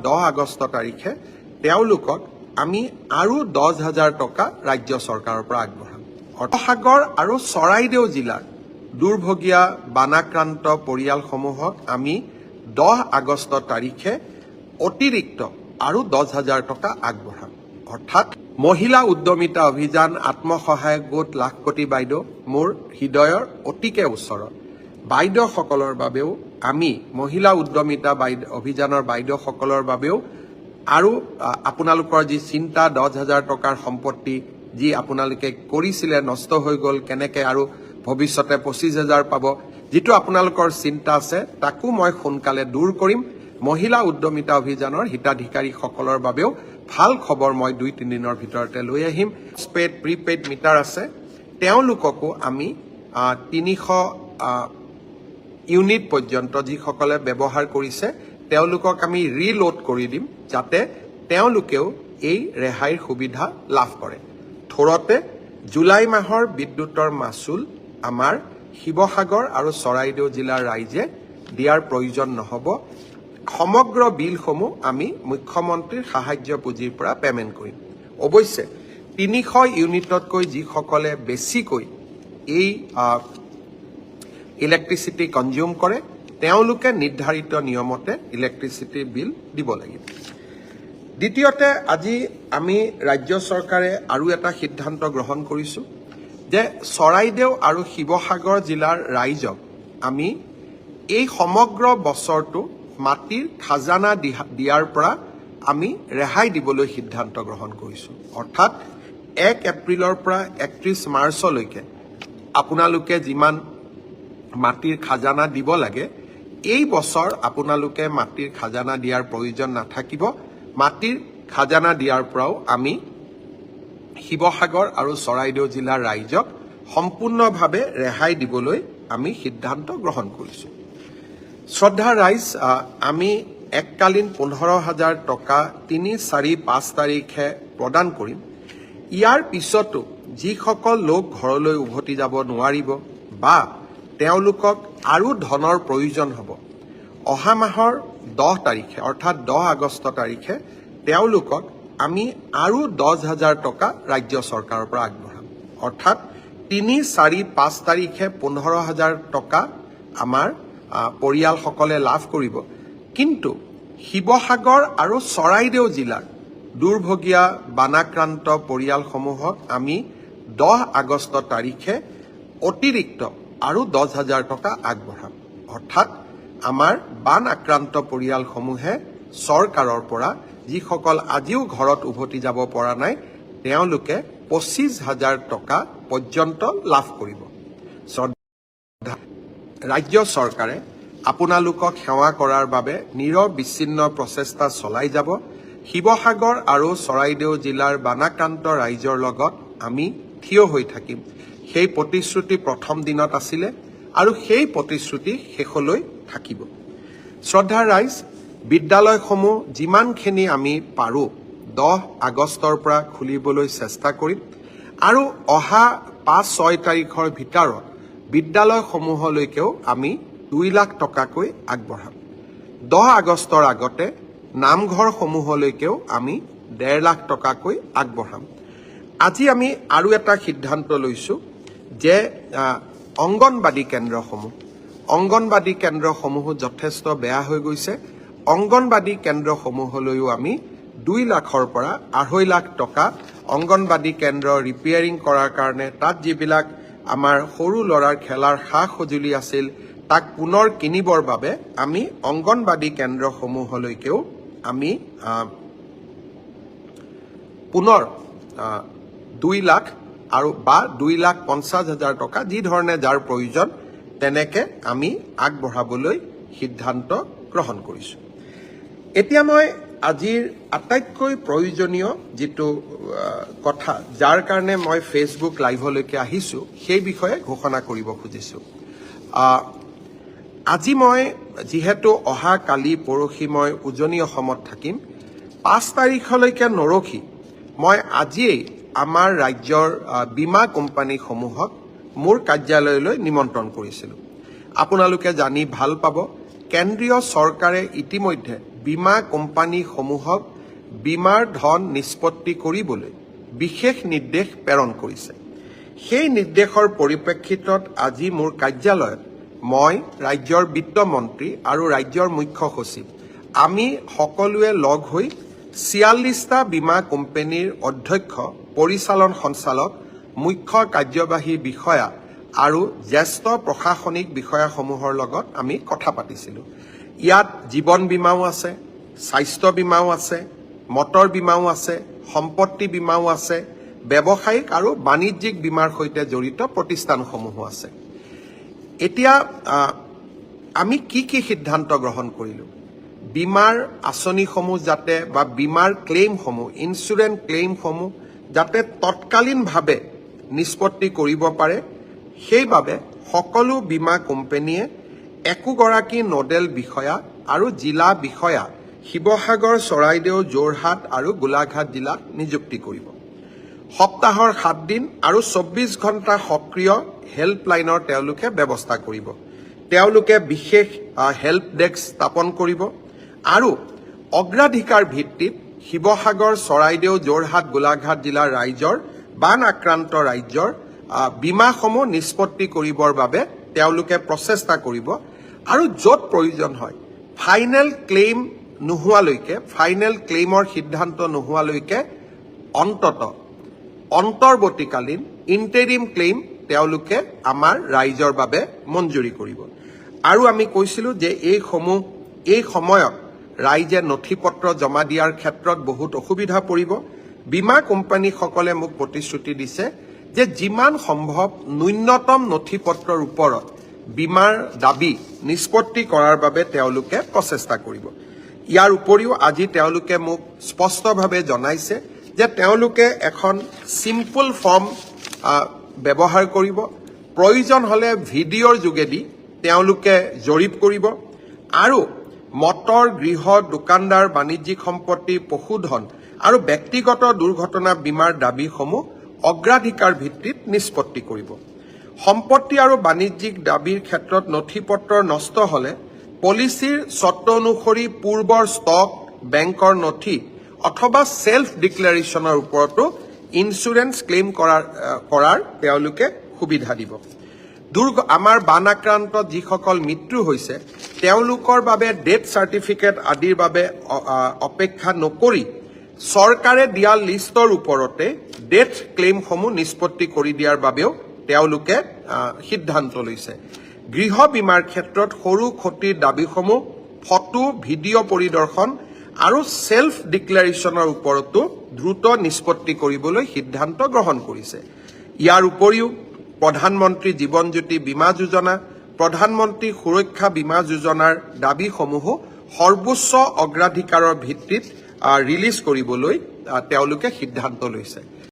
10 আগষ্ট তাৰিখে তেওঁলোকক আমি আৰু 10,000 টকা ৰাজ্য চৰকাৰৰ পৰা আগবঢ়াম। শিৱসাগৰ আৰু চৰাইদেউ জিলাৰ দুৰ্ভগীয়া বানাক্ৰান্ত পৰিয়ালসমূহক আমি 10 আগষ্ট তাৰিখে অতিৰিক্ত আৰু 10,000 টকা আগবঢ়াম। অৰ্থাৎ মহিলা উদ্যমিতা অভিযান আত্মসহায়ক গোট লাখপতি বাইদেউ মোৰ হৃদয়ৰ অতিকে ওচৰৰ বাইদেউসকলৰ বাবেও আমি মহিলা উদ্যমিতা অভিযানৰ বাইদেউসকলৰ বাবেও আৰু আপোনালোকৰ যি চিন্তা 10,000 টকাৰ সম্পত্তি যি আপোনালোকে কৰিছিলে নষ্ট হৈ গ'ল কেনেকৈ আৰু ভৱিষ্যতে 25,000 পাব যিটো আপোনালোকৰ চিন্তা আছে তাকো মই সোনকালে দূৰ কৰিম। মহিলা উদ্যমিতা অভিযানৰ হিতাধিকাৰীসকলৰ বাবেও ভাল খবৰ মই 2-3 দিনৰ ভিতৰতে লৈ আহিম। পোষ্টপেইড প্ৰিপেইড মিটাৰ আছে তেওঁলোককো আমি 300 ইউনিট পৰ্যন্ত যিসকলে ব্যৱহাৰ কৰিছে তেওঁলোকক আমি ৰিলোড কৰি দিম যাতে তেওঁলোকেও এই ৰেহাইৰ সুবিধা লাভ কৰে। থোৰতে জুলাই মাহৰ বিদ্যুতৰ মাচুল আমাৰ শিৱসাগৰ আৰু চৰাইদেউ জিলাৰ ৰাইজে দিয়াৰ প্ৰয়োজন নহ'ব। সমগ্ৰ বিলসমূহ আমি মুখ্যমন্ত্ৰীৰ সাহায্য পুঁজিৰ পৰা পেমেণ্ট কৰিম। অৱশ্যে 300 ইউনিটতকৈ যিসকলে বেছিকৈ এই ইলেক্ট্ৰিচিটি কনজিউম কৰে তেওঁলোকে নিৰ্ধাৰিত নিয়মতে ইলেক্ট্ৰিচিটিৰ বিল দিব লাগিব। দ্বিতীয়তে আজি আমি ৰাজ্য চৰকাৰে আৰু এটা সিদ্ধান্ত গ্ৰহণ কৰিছোঁ যে চৰাইদেউ আৰু শিৱসাগৰ জিলাৰ ৰাইজক আমি এই সমগ্ৰ বছৰটো মাটিৰ খাজানা দিয়াৰ পৰা আমি ৰেহাই দিবলৈ সিদ্ধান্ত গ্ৰহণ কৰিছোঁ। অৰ্থাৎ 1 এপ্ৰিলৰ পৰা 31 মাৰ্চলৈকে আপোনালোকে যিমান মাটিৰ খাজানা দিব লাগে এই বছৰ আপোনালোকে মাটিৰ খাজানা দিয়াৰ প্ৰয়োজন নাথাকিব। মাটিৰ খাজানা দিয়াৰ পৰাও আমি শিৱসাগৰ আৰু চৰাইদেউ জিলাৰ ৰাইজক সম্পূৰ্ণভাৱে ৰেহাই দিবলৈ আমি সিদ্ধান্ত গ্ৰহণ কৰিছোঁ। শ্ৰদ্ধা ৰাইজ, আমি এককালীন 15,000 টকা 3, 4, 5 তাৰিখে প্ৰদান কৰিম। ইয়াৰ পিছতো যিসকল লোক ঘৰলৈ উভতি যাব নোৱাৰিব বা তেওঁলোকক আৰু ধনৰ প্ৰয়োজন হ'ব অহা মাহৰ 10 তাৰিখে অৰ্থাৎ 10 আগষ্ট তাৰিখে তেওঁলোকক আমি আৰু 10,000 টকা ৰাজ্য চৰকাৰৰ পৰা আগবঢ়াম। অৰ্থাৎ 3, 4, 5 তাৰিখে 15,000 টকা আমাৰ পৰিয়ালসকলে লাভ কৰিব। কিন্তু শিৱসাগৰ আৰু চৰাইদেউ জিলাৰ দুৰ্ভগীয়া বানাক্ৰান্ত পৰিয়ালসমূহক আমি 10 আগষ্ট তাৰিখে অতিৰিক্ত আৰু 10,000 টকা আগবঢ়াম। অৰ্থাৎ আমাৰ বান আক্ৰান্ত পৰিয়ালসমূহে চৰকাৰৰ পৰা যিসকল আজিও ঘৰত উভতি যাব পৰা নাই তেওঁলোকে 25,000 টকা পৰ্যন্ত লাভ কৰিব। ৰাজ্য চৰকাৰে আপোনালোকক সেৱা কৰাৰ বাবে নিৰবিচ্ছিন্ন প্ৰচেষ্টা চলাই যাব। শিৱসাগৰ আৰু চৰাইদেউ জিলাৰ বানাক্ৰান্ত ৰাইজৰ লগত আমি থিয় হৈ থাকিম। সেই প্ৰতিশ্ৰুতি প্ৰথম দিনত আছিলে আৰু সেই প্ৰতিশ্ৰুতি শেষলৈ থাকিব। শ্ৰদ্ধাৰ ৰাইজ, বিদ্যালয়সমূহ যিমানখিনি আমি পাৰোঁ 10 আগষ্টৰ পৰা খুলিবলৈ চেষ্টা কৰিম আৰু অহা 5-6 তাৰিখৰ ভিতৰত বিদ্যালয়সমূহলৈকেও আমি 2 লাখ টকাকৈ আগবঢ়াম। 10 আগষ্টৰ আগতে নামঘৰসমূহলৈকেও আমি 1.5 লাখ টকাকৈ আগবঢ়াম। আজি আমি আৰু এটা সিদ্ধান্ত লৈছোঁ যে অংগনবাদী কেন্দ্ৰসমূহ যথেষ্ট বেয়া হৈ গৈছে। অংগনবাদী কেন্দ্ৰসমূহলৈও আমি 2 লাখৰ পৰা 2.5 লাখ টকা অংগনবাদী কেন্দ্ৰ ৰিপেয়াৰিং কৰাৰ কাৰণে তাত যিবিলাক আমাৰ সৰু ল'ৰাৰ খেলাৰ সা সঁজুলি আছিল তাক পুনৰ কিনিবৰ বাবে আমি অংগনবাদী কেন্দ্ৰসমূহলৈকেও আমি পুনৰ 2 লাখ আৰু বা 2,50,000 টকা যি ধৰণে যাৰ প্ৰয়োজন তেনেকে আমি আগবঢ়াবলৈ সিদ্ধান্ত গ্ৰহণ কৰিছোঁ। এতিয়া মই আজিৰ আটাইতকৈ প্ৰয়োজনীয় যিটো কথা যাৰ কাৰণে মই ফেচবুক লাইভলৈকে আহিছোঁ সেই বিষয়ে ঘোষণা কৰিব খুজিছোঁ। আজি মই যিহেতু অহা কালি পৰহি মই উজনি অসমত থাকিম 5 তাৰিখলৈকে নৰখি মই আজিয়েই আমাৰ ৰাজ্যৰ বীমা কোম্পানীসমূহক মোৰ কাৰ্যালয়লৈ নিমন্ত্ৰণ কৰিছিলোঁ। আপোনালোকে জানি ভাল পাব কেন্দ্ৰীয় চৰকাৰে ইতিমধ্যে বীমা কোম্পানীসমূহক বীমাৰ ধন নিষ্পত্তি কৰিবলৈ বিশেষ নিৰ্দেশ প্ৰেৰণ কৰিছে। সেই নিৰ্দেশৰ পৰিপ্ৰেক্ষিতত আজি মোৰ কাৰ্যালয়ত মই ৰাজ্যৰ বিত্তমন্ত্ৰী আৰু ৰাজ্যৰ মুখ্য সচিব আমি সকলোৱে লগ হৈ ৪৬টা বীমা কোম্পানীৰ অধ্যক্ষ, পৰিচালন সঞ্চালক, মুখ্য কাৰ্যবাহী বিষয়া আৰু জ্যেষ্ঠ প্ৰশাসনিক বিষয়াসমূহৰ লগত আমি কথা পাতিছিলোঁ। ইয়াত জীৱন বীমাও আছে, স্বাস্থ্য বীমাও আছে, মটৰ বীমাও আছে, সম্পত্তি বীমাও আছে, ব্যৱসায়িক আৰু বাণিজ্যিক বীমাৰ সৈতে জড়িত প্ৰতিষ্ঠানসমূহো আছে। এতিয়া আমি কি সিদ্ধান্ত গ্ৰহণ কৰিলোঁ? বীমাৰ আঁচনিসমূহ যাতে বা বীমাৰ ক্লেইমসমূহ, ইঞ্চুৰেঞ্চ ক্লেইমসমূহ যাতে তৎকালীনভাৱে নিষ্পত্তি কৰিব পাৰে, সেইবাবে সকলো বীমা কোম্পানীয়ে একোগৰাকী নডেল বিষয়া আৰু জিলা বিষয়া শিৱসাগৰ, চৰাইদেউ, যোৰহাট আৰু গোলাঘাট জিলাত নিযুক্তি কৰিব। সপ্তাহৰ 7 দিন আৰু 24 ঘণ্টা সক্ৰিয় হেল্পলাইনৰ তেওঁলোকে ব্যৱস্থা কৰিব। তেওঁলোকে বিশেষ হেল্প ডেস্ক স্থাপন কৰিব আৰু অগ্ৰাধিকাৰ ভিত্তিত শিৱসাগৰ, চৰাইদেউ, যোৰহাট, গোলাঘাট জিলাৰ ৰাইজৰ বান আক্ৰান্ত ৰাজ্যৰ বীমাসমূহ নিষ্পত্তি কৰিবৰ বাবে তেওঁলোকে প্ৰচেষ্টা কৰিব আৰু য'ত প্ৰয়োজন হয় ফাইনেল ক্লেইম নোহোৱালৈকে, ফাইনেল ক্লেইমৰ সিদ্ধান্ত নোহোৱালৈকে অন্তৰ্বৰ্তীকালীন ইণ্টেৰিম ক্লেইম তেওঁলোকে আমাৰ ৰাইজৰ বাবে মঞ্জুৰি কৰিব। আৰু আমি কৈছিলোঁ যে এই সময়ত ৰাইজে নথি পত্ৰ জমা দিয়াৰ ক্ষেত্ৰত বহুত অসুবিধা পৰিব। বীমা কোম্পানীসকলে মোক প্ৰতিশ্ৰুতি দিছে যে যিমান সম্ভৱ ন্যূনতম নথি পত্ৰৰ ওপৰত বীমাৰ দাবী নিষ্পত্তি কৰাৰ বাবে তেওঁলোকে প্ৰচেষ্টা কৰিব। ইয়াৰ উপৰিও আজি তেওঁলোকে মোক স্পষ্টভাৱে জনাইছে যে তেওঁলোকে এখন চিম্পল ফৰ্ম ব্যৱহাৰ কৰিব, প্ৰয়োজন হ'লে ভিডিঅ'ৰ যোগেদি তেওঁলোকে জৰীপ কৰিব আৰু মটৰ, গৃহ, দোকানদাৰ, বাণিজ্যিক সম্পত্তি, পশুধন আৰু ব্যক্তিগত দুৰ্ঘটনা বীমাৰ দাবীসমূহ অগ্ৰাধিকাৰ ভিত্তিত নিষ্পত্তি কৰিব। সম্পত্তি আৰু বাণিজ্যিক দাবীৰ ক্ষেত্ৰত নথি পত্ৰ নষ্ট হ'লে পলিচিৰ চৰ্ত অনুসৰি পূৰ্বৰ ষ্টক, বেংকৰ নথি অথবা ছেল্ফ ডিক্লেৰেশ্যনৰ ওপৰতো ইঞ্চুৰেঞ্চ ক্লেইম কৰাৰ তেওঁলোকে সুবিধা দিব। আমাৰ বান আক্ৰান্তত যিসকল মৃত্যু হৈছে তেওঁলোকৰ বাবে ডেথ চাৰ্টিফিকেট আদিৰ বাবে অপেক্ষা নকৰি চৰকাৰে দিয়া লিষ্টৰ ওপৰতে ডেথ ক্লেইমসমূহ নিষ্পত্তি কৰি দিয়াৰ বাবেও তেওঁলোকে সিদ্ধান্ত লৈছে। গৃহ বীমাৰ ক্ষেত্ৰত সৰু ক্ষতিৰ দাবীসমূহ ফটো, ভিডিঅ' পৰিদৰ্শন আৰু ছেল্ফ ডিক্লেৰেশ্যনৰ ওপৰতো দ্ৰুত নিষ্পত্তি কৰিবলৈ সিদ্ধান্ত গ্ৰহণ কৰিছে। ইয়াৰ উপৰিও প্ৰধানমন্ত্ৰী জীৱন জ্যোতি বীমা যোজনা, প্ৰধানমন্ত্ৰী সুৰক্ষা বীমা যোজনাৰ দাবীসমূহো সৰ্বোচ্চ অগ্ৰাধিকাৰৰ ভিত্তিত ৰিলিজ কৰিবলৈ তেওঁলোকে সিদ্ধান্ত লৈছে।